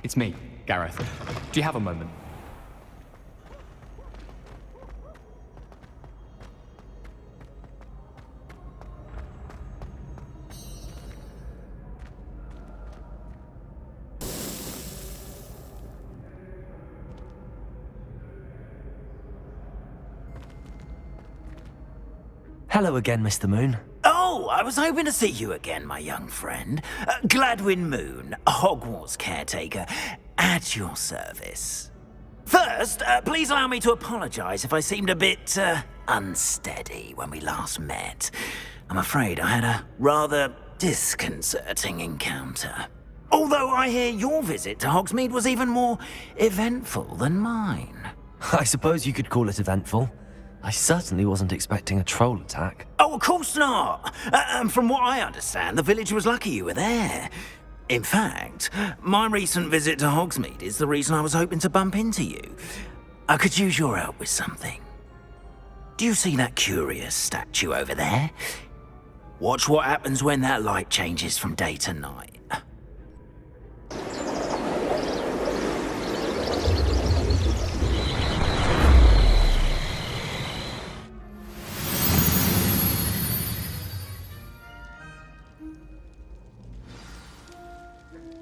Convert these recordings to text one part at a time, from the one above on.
It's me, Gareth. Do you have a moment? Hello again, Mr. Moon. Oh, I was hoping to see you again, my young friend. Gladwin Moon, Hogwarts caretaker, at your service. First, please allow me to apologize if I seemed a bit, unsteady when we last met. I'm afraid I had a rather disconcerting encounter. Although I hear your visit to Hogsmeade was even more eventful than mine. I suppose you could call it eventful. I certainly wasn't expecting a troll attack. Oh, of course not. And from what I understand, the village was lucky you were there. In fact, my recent visit to Hogsmeade is the reason I was hoping to bump into you. I could use your help with something. Do you see that curious statue over there? Watch what happens when that light changes from day to night.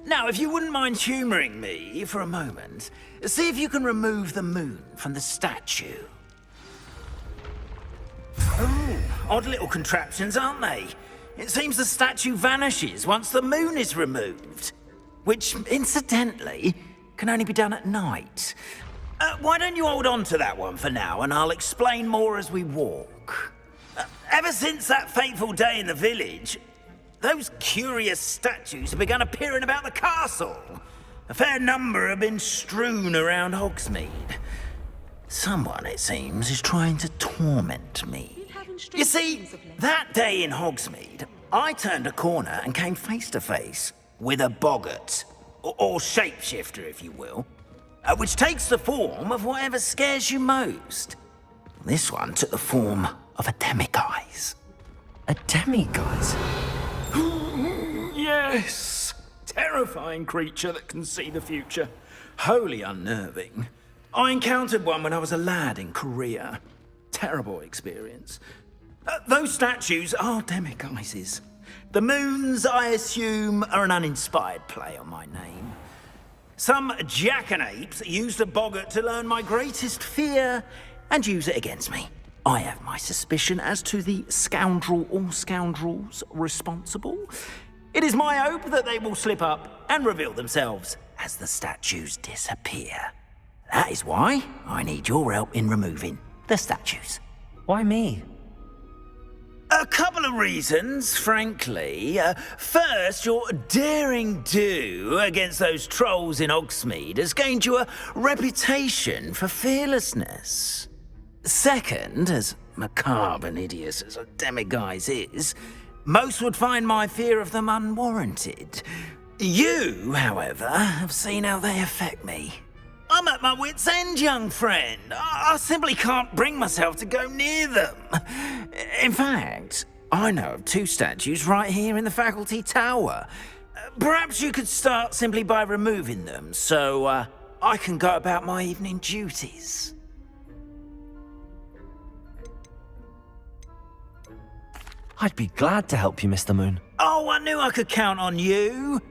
Now, if you wouldn't mind humouring me for a moment, see if you can remove the moon from the statue. Oh, odd little contraptions, aren't they? It seems the statue vanishes once the moon is removed. Which, incidentally, can only be done at night. Why don't you hold on to that one for now, and I'll explain more as we walk. Ever since that fateful day in the village, those curious statues have begun appearing about the castle. A fair number have been strewn around Hogsmeade. Someone, it seems, is trying to torment me. You see, that day in Hogsmeade, I turned a corner and came face to face with a boggart, or shapeshifter, if you will, which takes the form of whatever scares you most. This one took the form of a demiguise. A demiguise? Yes! Terrifying creature that can see the future. Wholly unnerving. I encountered one when I was a lad in Korea. Terrible experience. Those statues are demiguises. The moons, I assume, are an uninspired play on my name. Some jackanapes used a boggart to learn my greatest fear and use it against me. I have my suspicion as to the scoundrel or scoundrels responsible. It is my hope that they will slip up and reveal themselves as the statues disappear. That is why I need your help in removing the statues. Why me? A couple of reasons, frankly. First, your daring do against those trolls in Hogsmeade has gained you a reputation for fearlessness. Second, as macabre and hideous as a demiguise is, most would find my fear of them unwarranted. You, however, have seen how they affect me. I'm at my wit's end, young friend. I simply can't bring myself to go near them. In fact, I know of two statues right here in the faculty tower. Perhaps you could start simply by removing them, so I can go about my evening duties. I'd be glad to help you, Mr. Moon. Oh, I knew I could count on you.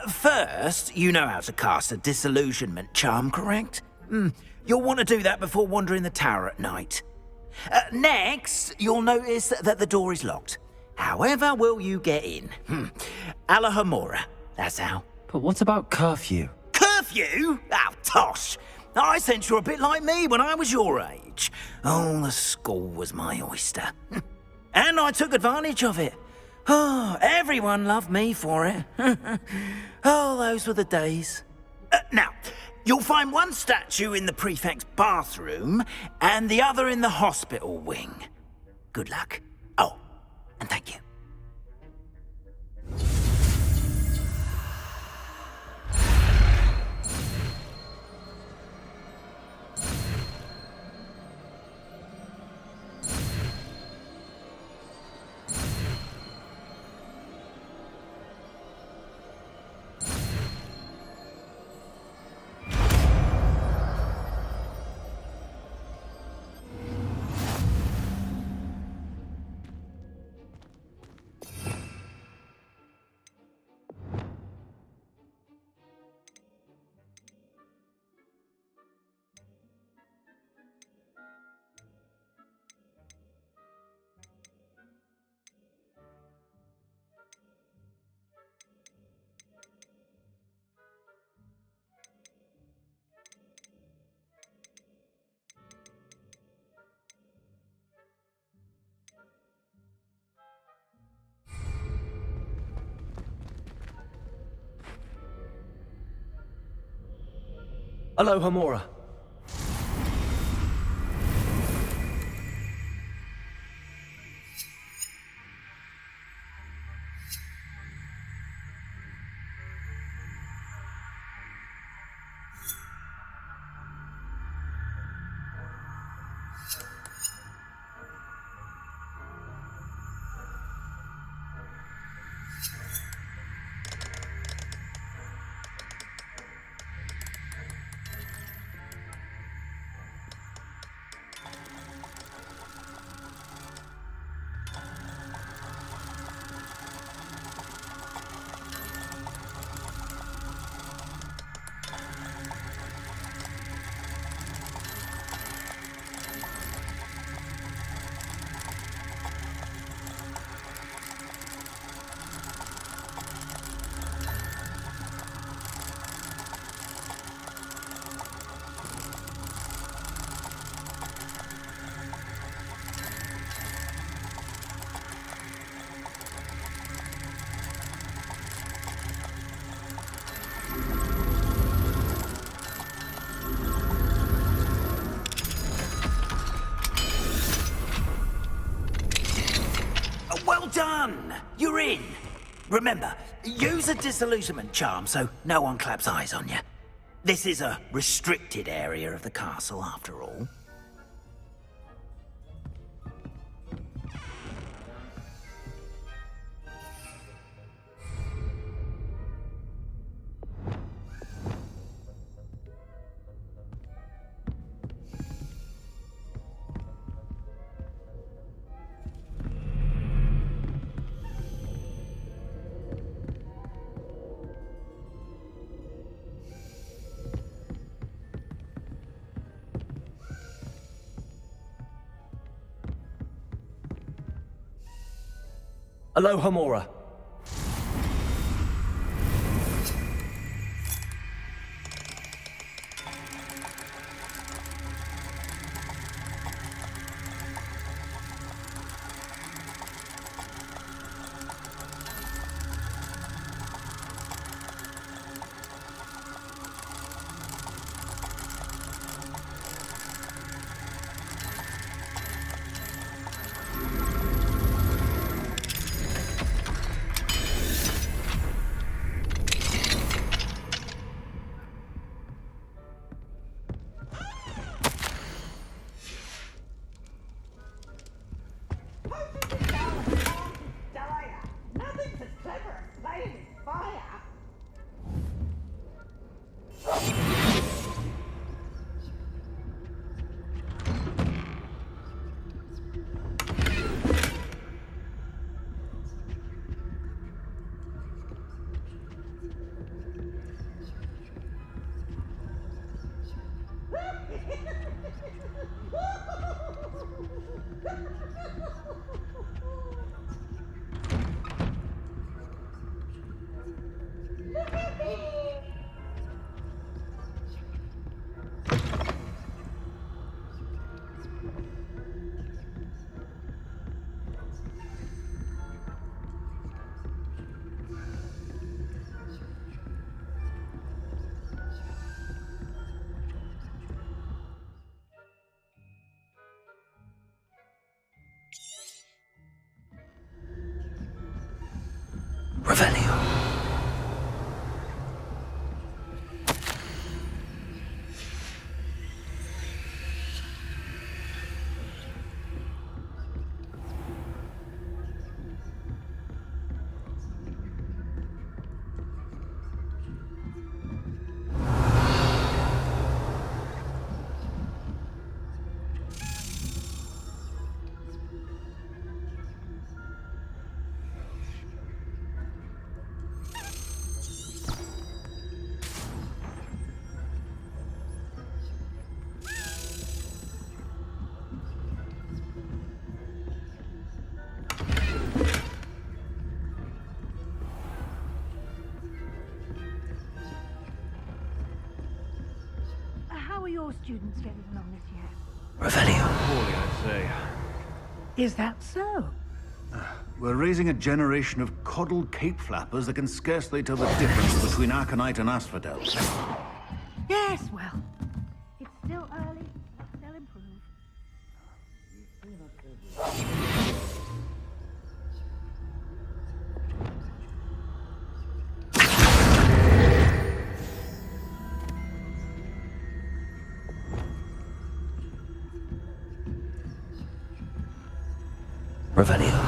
First, you know how to cast a disillusionment charm, correct? You'll want to do that before wandering the tower at night. Next, you'll notice that the door is locked. However will you get in? Alahomora, that's how. But what about curfew? Curfew? Oh, tosh. I sense you're a bit like me when I was your age. Oh, the school was my oyster. And I took advantage of it. Oh, everyone loved me for it. Oh, those were the days. Now, you'll find one statue in the prefect's bathroom and the other in the hospital wing. Good luck. Oh, and thank you. Aloha Mora. Well done! You're in! Remember, use a disillusionment charm so no one claps eyes on you. This is a restricted area of the castle, after all. Aloha Mora. Revelio. How are your students getting along this year? Revelio. Poorly, I'd say. Is that so? We're raising a generation of coddled cape flappers that can scarcely tell the difference between Aconite and Asphodel. Yes, well, it's still early. They'll improve. Revelio.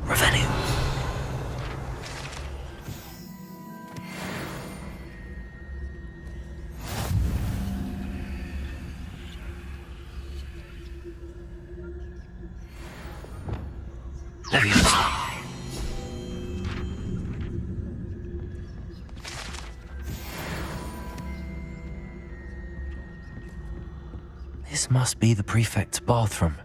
Revelio. Leviosa. This must be the prefect's bathroom.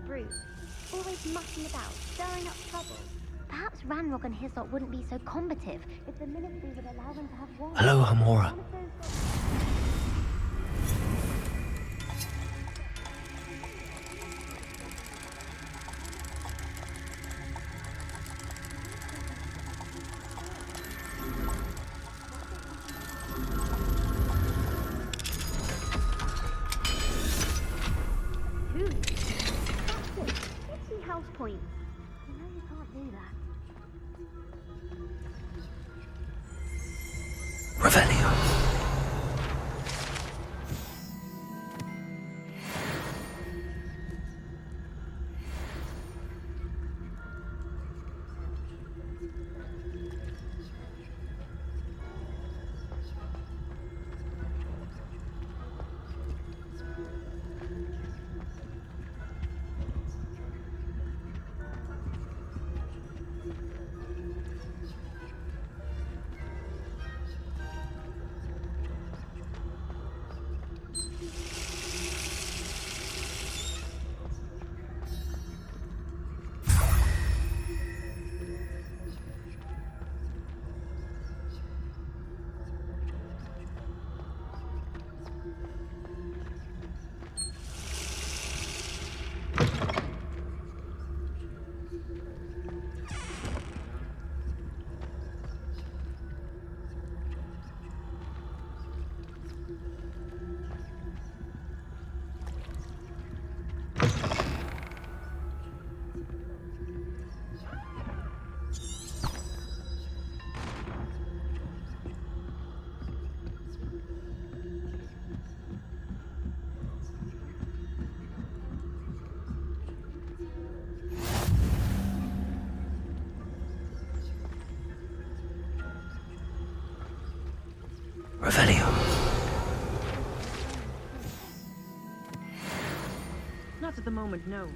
Bruce, always mucking about, stirring up trouble. Perhaps Ranrock and his lot wouldn't be so combative if the ministry would allow them to have one. Hello, Hamora. House points. You know you can't do that. Revelio. Revelio. Not at the moment, no.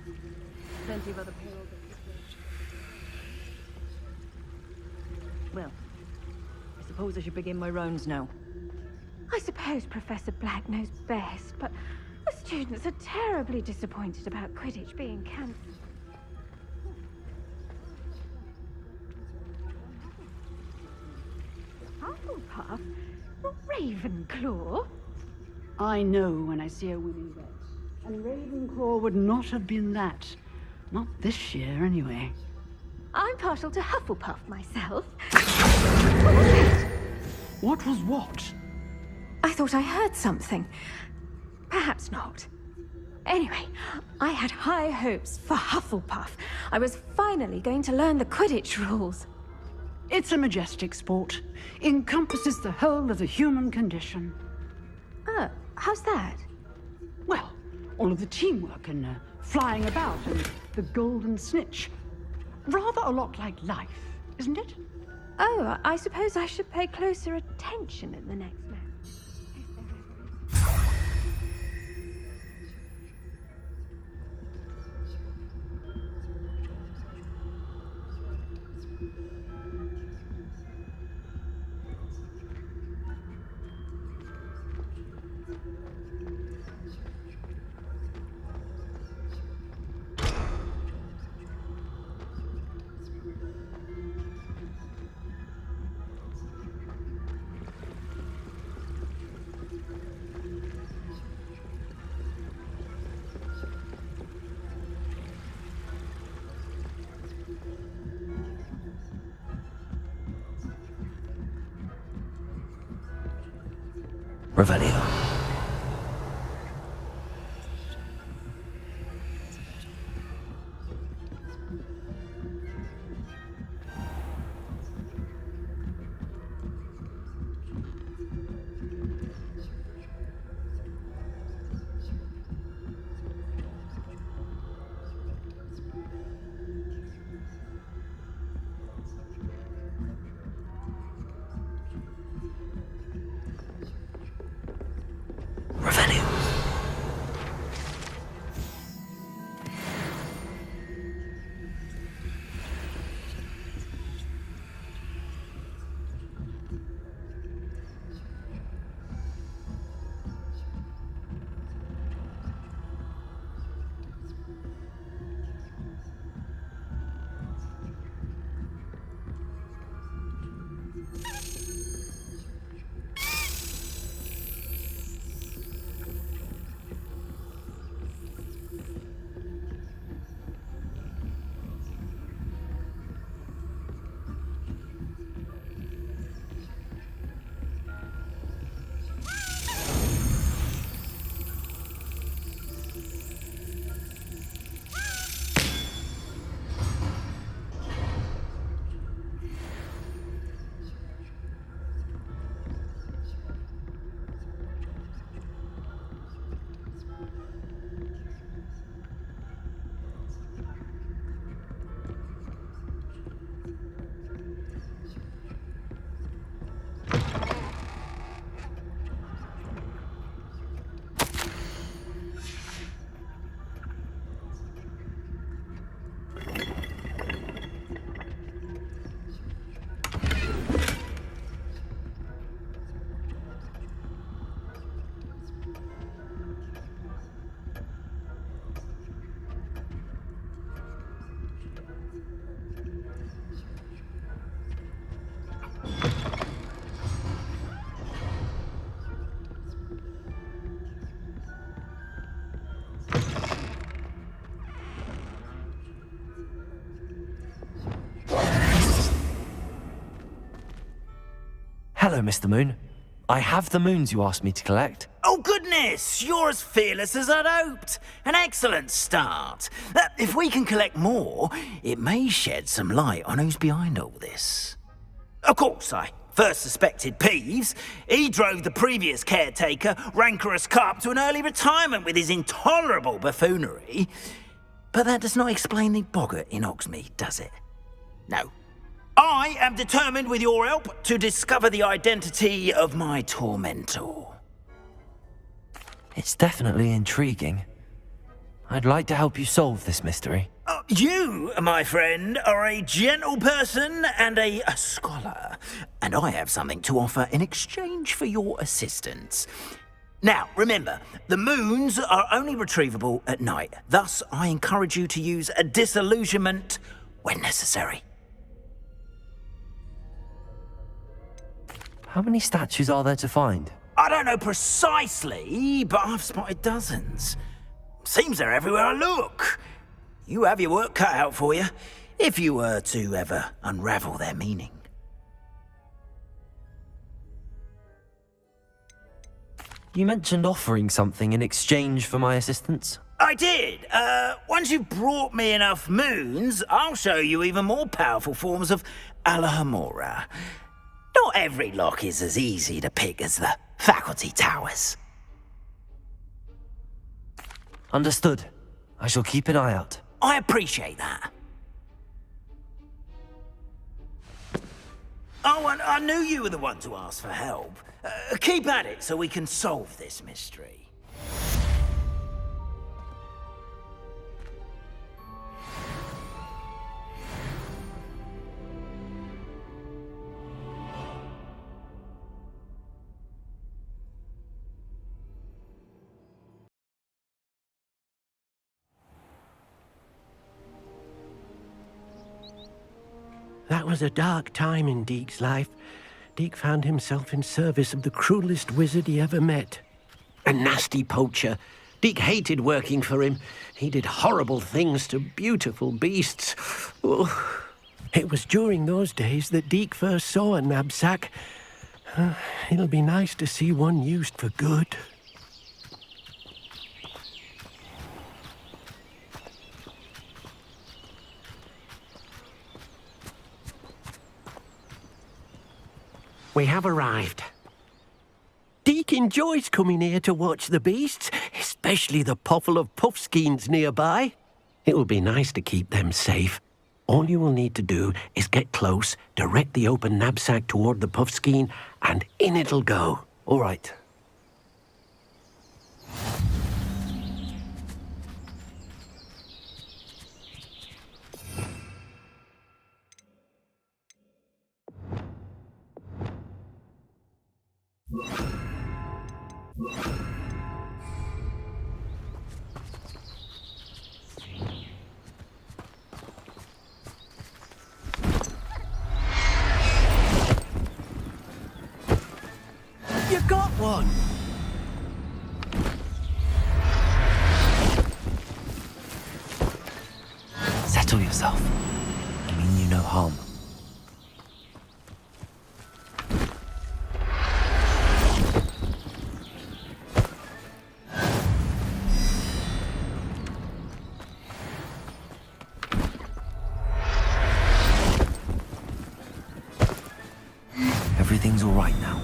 Plenty of other payroll. Well, I suppose I should begin my rounds now. I suppose Professor Black knows best, but the students are terribly disappointed about Quidditch being cancelled. Hufflepuff? Ravenclaw? I know when I see a winning bet. And Ravenclaw would not have been that. Not this year, anyway. I'm partial to Hufflepuff myself. What was it? What was what? I thought I heard something. Perhaps not. Anyway, I had high hopes for Hufflepuff. I was finally going to learn the Quidditch rules. It's a majestic sport. Encompasses the whole of the human condition. Oh, how's that? Well, all of the teamwork and flying about and the golden snitch. Rather a lot like life, isn't it? Oh, I suppose I should pay closer attention at the next match. Revelio. Hello, Mr. Moon. I have the moons you asked me to collect. Oh, goodness! You're as fearless as I'd hoped. An excellent start. If we can collect more, it may shed some light on who's behind all this. Of course, I first suspected Peeves. He drove the previous caretaker, Rancorous Carp, to an early retirement with his intolerable buffoonery. But that does not explain the boggart in Hogsmeade, does it? No. I am determined, with your help, to discover the identity of my tormentor. It's definitely intriguing. I'd like to help you solve this mystery. You, my friend, are a gentle person and a scholar, and I have something to offer in exchange for your assistance. Now, remember, the moons are only retrievable at night. Thus, I encourage you to use a disillusionment when necessary. How many statues are there to find? I don't know precisely, but I've spotted dozens. Seems they're everywhere I look. You have your work cut out for you, if you were to ever unravel their meaning. You mentioned offering something in exchange for my assistance. I did. Once you've brought me enough moons, I'll show you even more powerful forms of Alohomora. Not every lock is as easy to pick as the faculty towers. Understood. I shall keep an eye out. I appreciate that. Oh, and I knew you were the one to ask for help. Keep at it so we can solve this mystery. That was a dark time in Deke's life. Deke found himself in service of the cruelest wizard he ever met. A nasty poacher. Deke hated working for him. He did horrible things to beautiful beasts. Oh. It was during those days that Deke first saw a knapsack. It'll be nice to see one used for good. We have arrived. Deke enjoys coming here to watch the beasts, especially the puffle of puffskeins nearby. It will be nice to keep them safe. All you will need to do is get close, direct the open knapsack toward the puffskein, and in it'll go. All right. You got one! Settle yourself. I mean you no harm. Everything's all right now.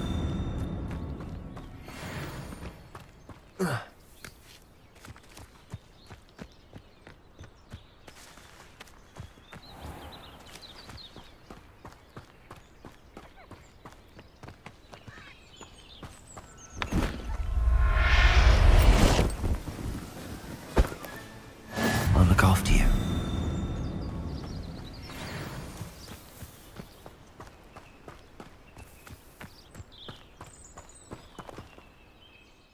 I'll look after you.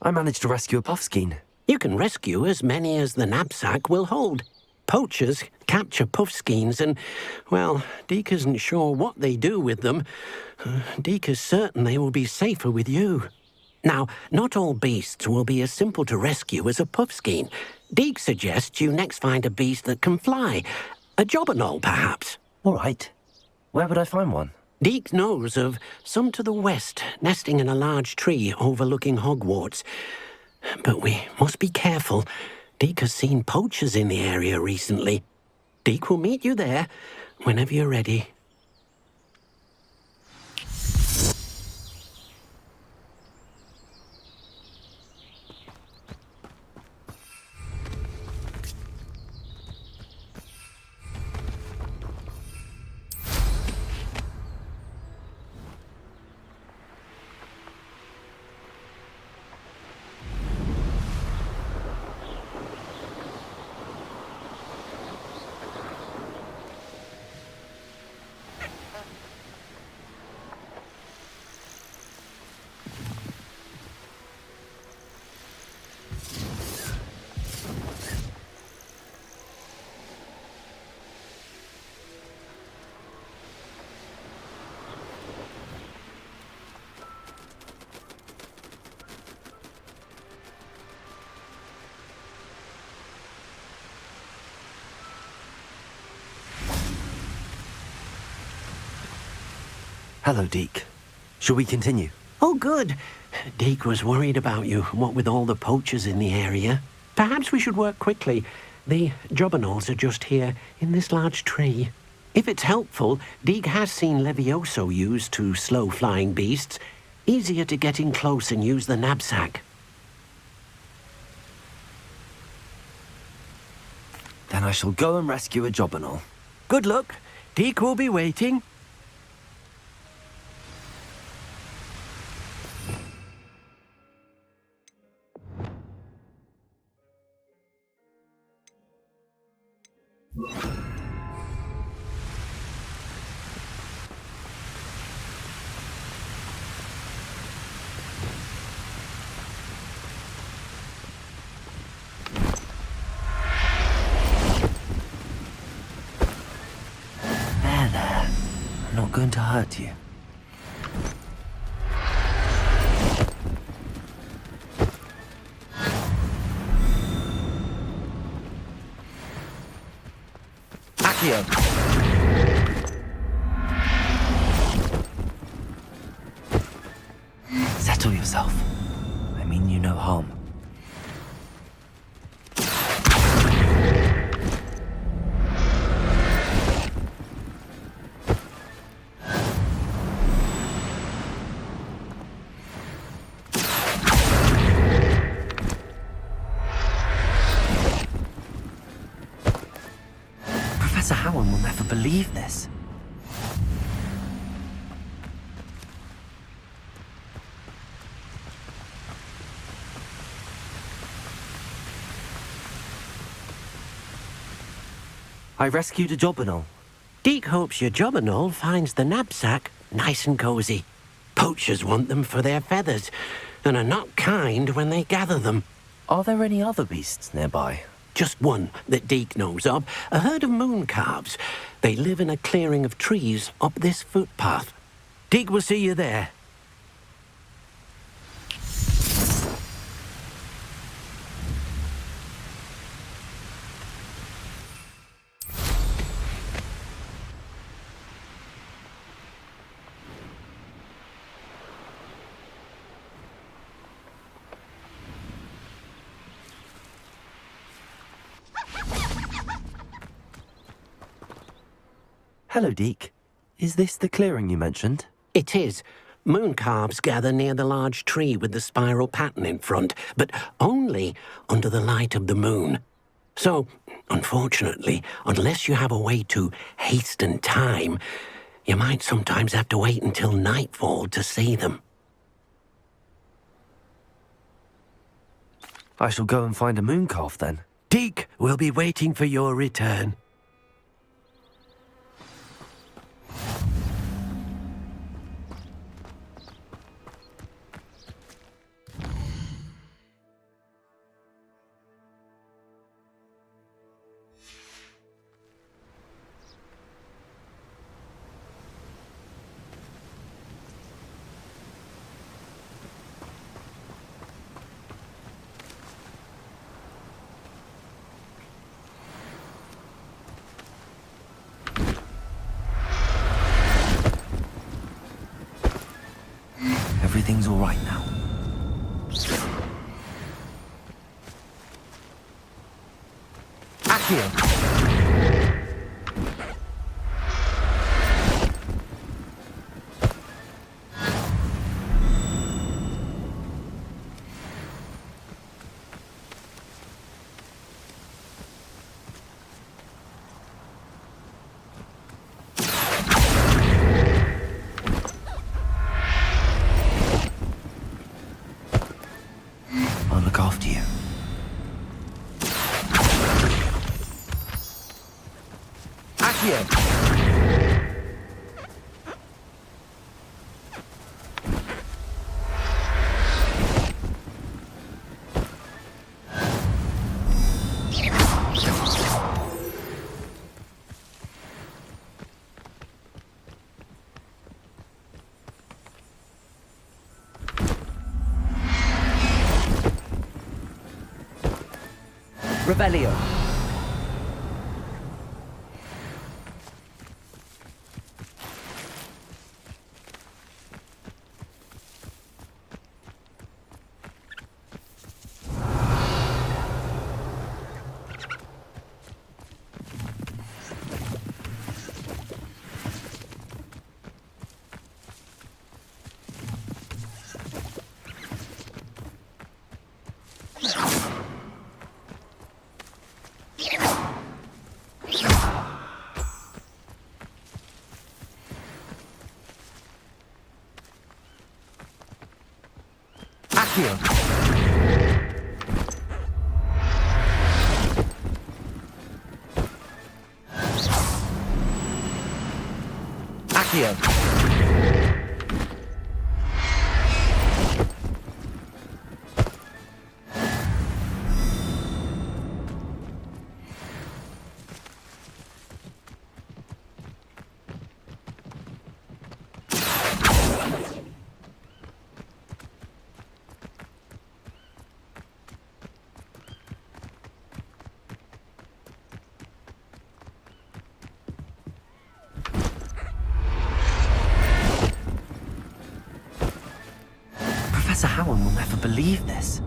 I managed to rescue a puffskein. You can rescue as many as the knapsack will hold. Poachers capture puffskeins and, well, Deke isn't sure what they do with them. Deke is certain they will be safer with you. Now, not all beasts will be as simple to rescue as a puffskein. Deke suggests you next find a beast that can fly. A jobberknoll, perhaps. All right. Where would I find one? Deke knows of some to the west, nesting in a large tree overlooking Hogwarts. But we must be careful. Deke has seen poachers in the area recently. Deke will meet you there whenever you're ready. Hello, Deke. Shall we continue? Oh, good. Deke was worried about you, what with all the poachers in the area. Perhaps we should work quickly. The jobberknolls are just here, in this large tree. If it's helpful, Deke has seen Levioso used to slow flying beasts. Easier to get in close and use the knapsack. Then I shall go and rescue a jobberknoll. Good luck. Deke will be waiting. I'm not going to hurt you. Accio! Settle yourself. I mean you no harm. Professor Howard will never believe this. I rescued a jobberknoll. Deke hopes your jobberknoll finds the knapsack nice and cozy. Poachers want them for their feathers, and are not kind when they gather them. Are there any other beasts nearby? Just one that Deke knows of, a herd of moon calves. They live in a clearing of trees up this footpath. Deke will see you there. Hello, Deke. Is this the clearing you mentioned? It is. Moon calves gather near the large tree with the spiral pattern in front, but only under the light of the moon. So, unfortunately, unless you have a way to hasten time, you might sometimes have to wait until nightfall to see them. I shall go and find a moon calf then. Deke will be waiting for your return. Everything's all right now. Accio! I'll look after you. Accio! Revelio. Accio. Accio. Professor Howard will never believe this.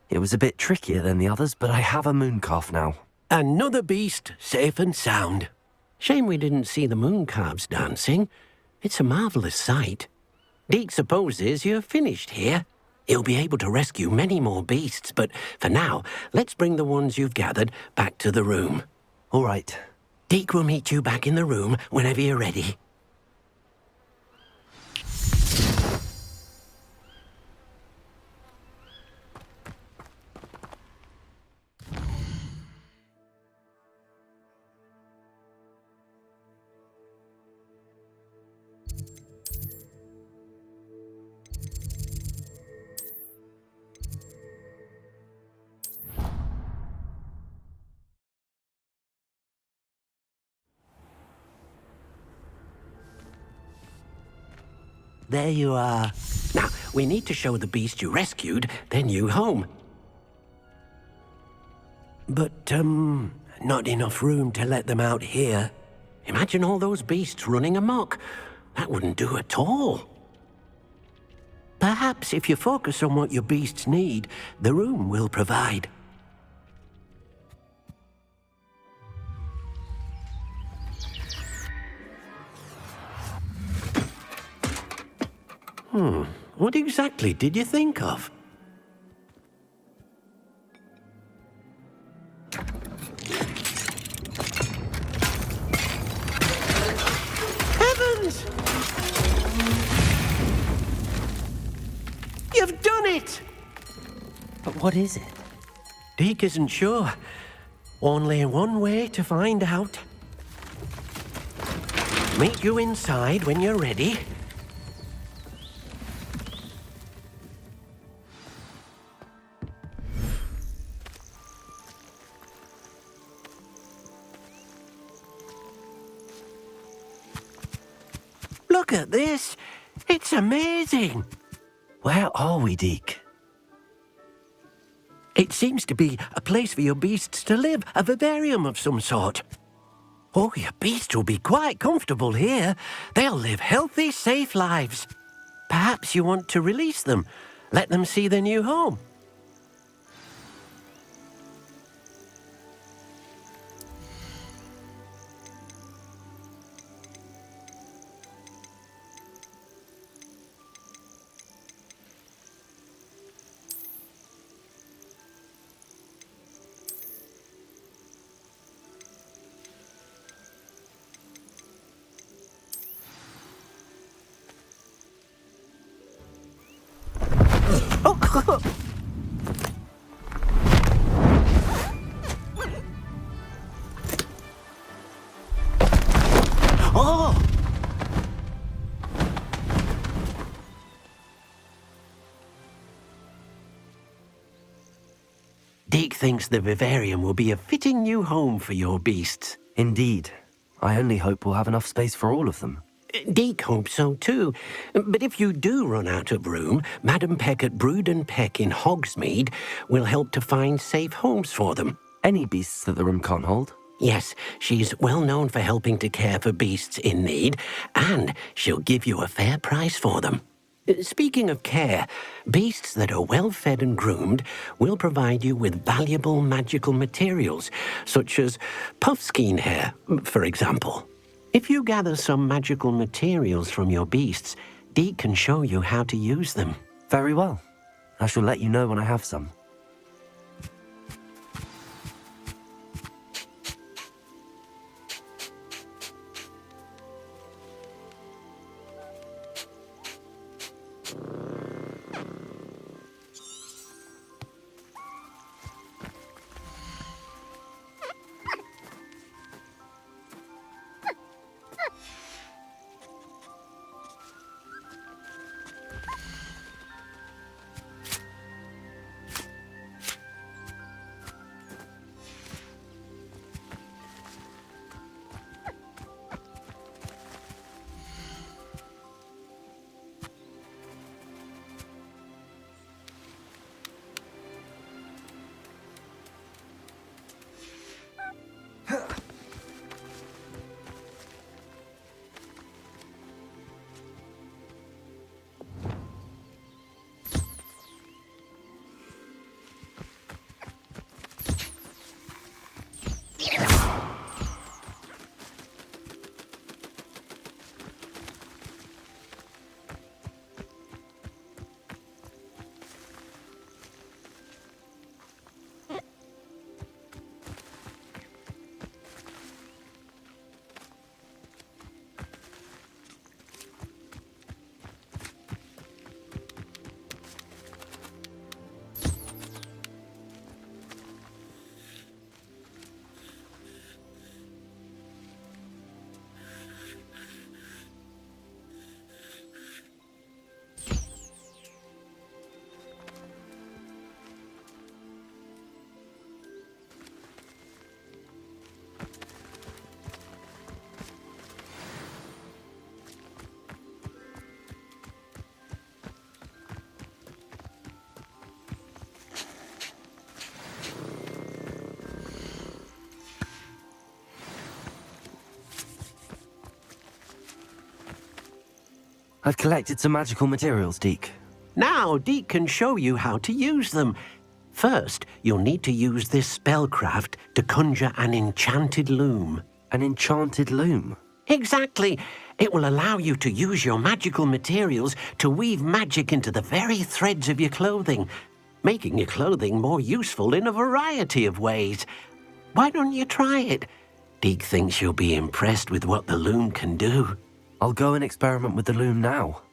It was a bit trickier than the others, but I have a mooncalf now. Another beast, safe and sound. Shame we didn't see the mooncalves dancing. It's a marvelous sight. Deke supposes you're finished here. He'll be able to rescue many more beasts, but for now, let's bring the ones you've gathered back to the room. All right. Deke will meet you back in the room whenever you're ready. There you are. Now, we need to show the beast you rescued their new home. But, not enough room to let them out here. Imagine all those beasts running amok. That wouldn't do at all. Perhaps if you focus on what your beasts need, the room will provide. What exactly did you think of? Heavens! You've done it! But what is it? Deke isn't sure. Only one way to find out. Meet you inside when you're ready. Look at this! It's amazing! Where are we, Deke? It seems to be a place for your beasts to live, a vivarium of some sort. Oh, your beasts will be quite comfortable here. They'll live healthy, safe lives. Perhaps you want to release them, let them see their new home. Oh! Deke thinks the vivarium will be a fitting new home for your beasts. Indeed. I only hope we'll have enough space for all of them. Deke hopes so too. But if you do run out of room, Madam Peck at Brood and Peck in Hogsmeade will help to find safe homes for them. Any beasts that the room can't hold? Yes, she's well known for helping to care for beasts in need, and she'll give you a fair price for them. Speaking of care, beasts that are well fed and groomed will provide you with valuable magical materials, such as puffskein hair, for example. If you gather some magical materials from your beasts, Deke can show you how to use them. Very well. I shall let you know when I have some. I've collected some magical materials, Deke. Now, Deke can show you how to use them. First, you'll need to use this spellcraft to conjure an enchanted loom. An enchanted loom? Exactly. It will allow you to use your magical materials to weave magic into the very threads of your clothing, making your clothing more useful in a variety of ways. Why don't you try it? Deke thinks you'll be impressed with what the loom can do. I'll go and experiment with the loom now.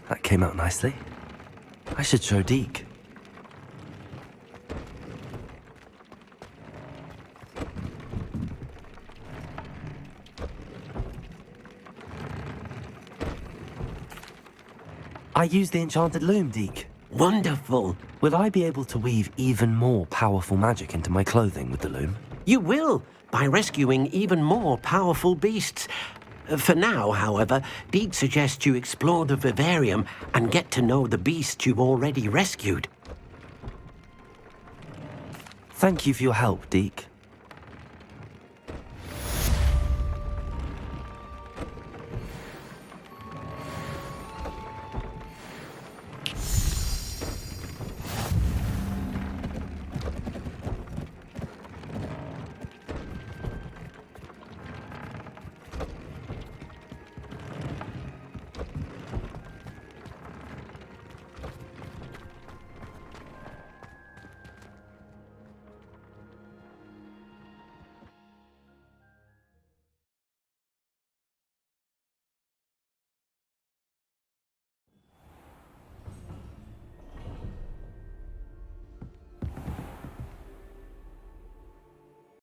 That came out nicely. I should show Deke. I used the enchanted loom, Deke. Wonderful. Will I be able to weave even more powerful magic into my clothing with the loom? You will, by rescuing even more powerful beasts. For now, however, Deke suggests you explore the vivarium and get to know the beasts you've already rescued. Thank you for your help, Deke.